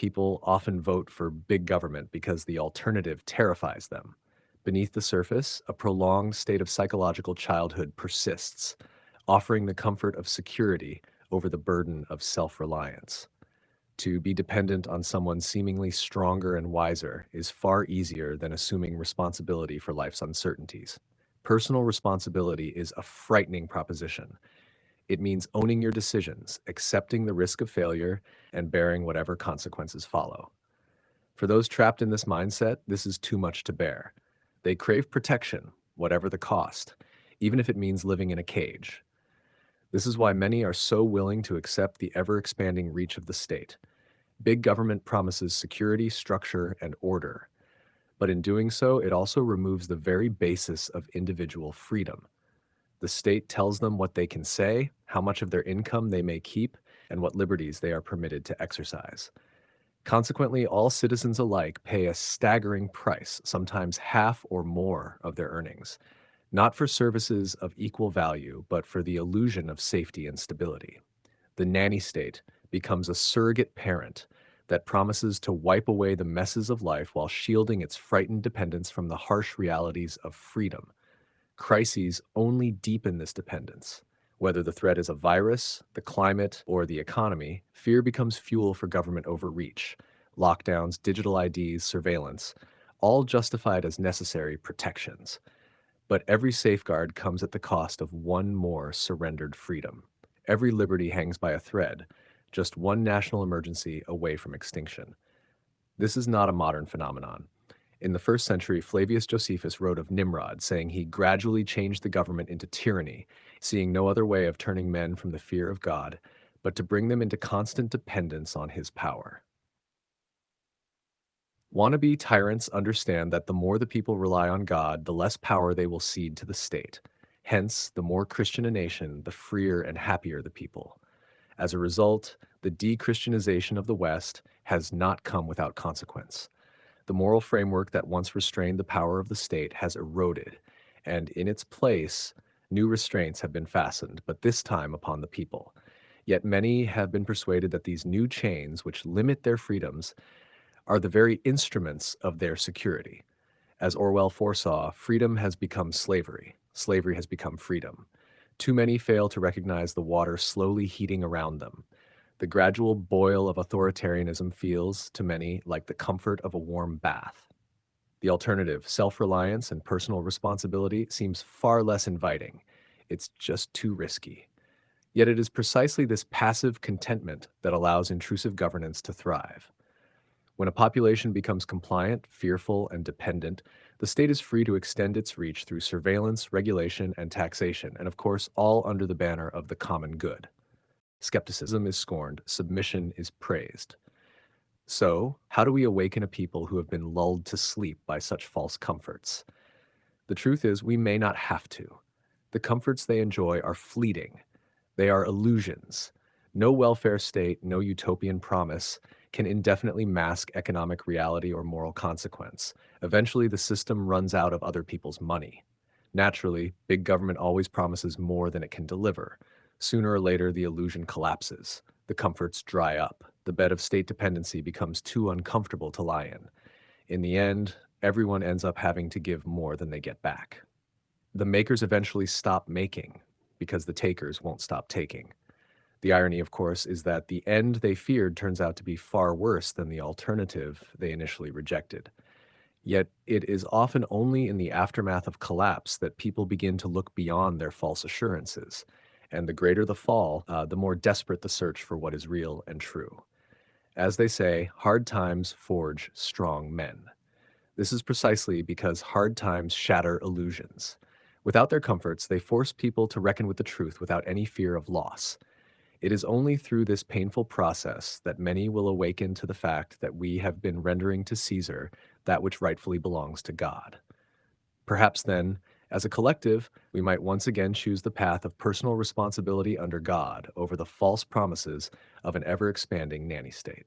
people often vote for big government because the alternative terrifies them. Beneath the surface, a prolonged state of psychological childhood persists, offering the comfort of security over the burden of self-reliance. To be dependent on someone seemingly stronger and wiser is far easier than assuming responsibility for life's uncertainties. Personal responsibility is a frightening proposition. It means owning your decisions, accepting the risk of failure, and bearing whatever consequences follow. For those trapped in this mindset, this is too much to bear. They crave protection, whatever the cost, even if it means living in a cage. This is why many are so willing to accept the ever-expanding reach of the state. Big government promises security, structure, and order, but in doing so, it also removes the very basis of individual freedom. The state tells them what they can say, how much of their income they may keep, and what liberties they are permitted to exercise. Consequently, all citizens alike pay a staggering price, sometimes half or more of their earnings, not for services of equal value, but for the illusion of safety and stability. The nanny state becomes a surrogate parent that promises to wipe away the messes of life while shielding its frightened dependents from the harsh realities of freedom. Crises only deepen this dependence. Whether the threat is a virus, the climate, or the economy, fear becomes fuel for government overreach. Lockdowns, digital IDs, surveillance, all justified as necessary protections. But every safeguard comes at the cost of one more surrendered freedom. Every liberty hangs by a thread, just one national emergency away from extinction. This is not a modern phenomenon. In the first century, Flavius Josephus wrote of Nimrod, saying he gradually changed the government into tyranny, seeing no other way of turning men from the fear of God, but to bring them into constant dependence on his power. Wannabe tyrants understand that the more the people rely on God, the less power they will cede to the state. Hence, the more Christian a nation, the freer and happier the people. As a result, the de-Christianization of the West has not come without consequence. The moral framework that once restrained the power of the state has eroded, and in its place, new restraints have been fastened, but this time upon the people. Yet many have been persuaded that these new chains, which limit their freedoms, are the very instruments of their security. As Orwell foresaw, freedom has become slavery. Slavery has become freedom. Too many fail to recognize the water slowly heating around them. The gradual boil of authoritarianism feels, to many, like the comfort of a warm bath. The alternative, self-reliance and personal responsibility, seems far less inviting. It's just too risky. Yet it is precisely this passive contentment that allows intrusive governance to thrive. When a population becomes compliant, fearful, and dependent, the state is free to extend its reach through surveillance, regulation, and taxation, and of course, all under the banner of the common good. Skepticism is scorned, submission is praised. So, how do we awaken a people who have been lulled to sleep by such false comforts? The truth is, we may not have to. The comforts they enjoy are fleeting. They are illusions. No welfare state, no utopian promise can indefinitely mask economic reality or moral consequence. Eventually, the system runs out of other people's money. Naturally, big government always promises more than it can deliver. Sooner or later, the illusion collapses. The comforts dry up. The bed of state dependency becomes too uncomfortable to lie in. In the end, everyone ends up having to give more than they get back. The makers eventually stop making because the takers won't stop taking. The irony, of course, is that the end they feared turns out to be far worse than the alternative they initially rejected. Yet it is often only in the aftermath of collapse that people begin to look beyond their false assurances. And the greater the fall, the more desperate the search for what is real and true. As they say, hard times forge strong men. This is precisely because hard times shatter illusions. Without their comforts, they force people to reckon with the truth without any fear of loss. It is only through this painful process that many will awaken to the fact that we have been rendering to Caesar that which rightfully belongs to God. Perhaps then, as a collective, we might once again choose the path of personal responsibility under God over the false promises of an ever-expanding nanny state.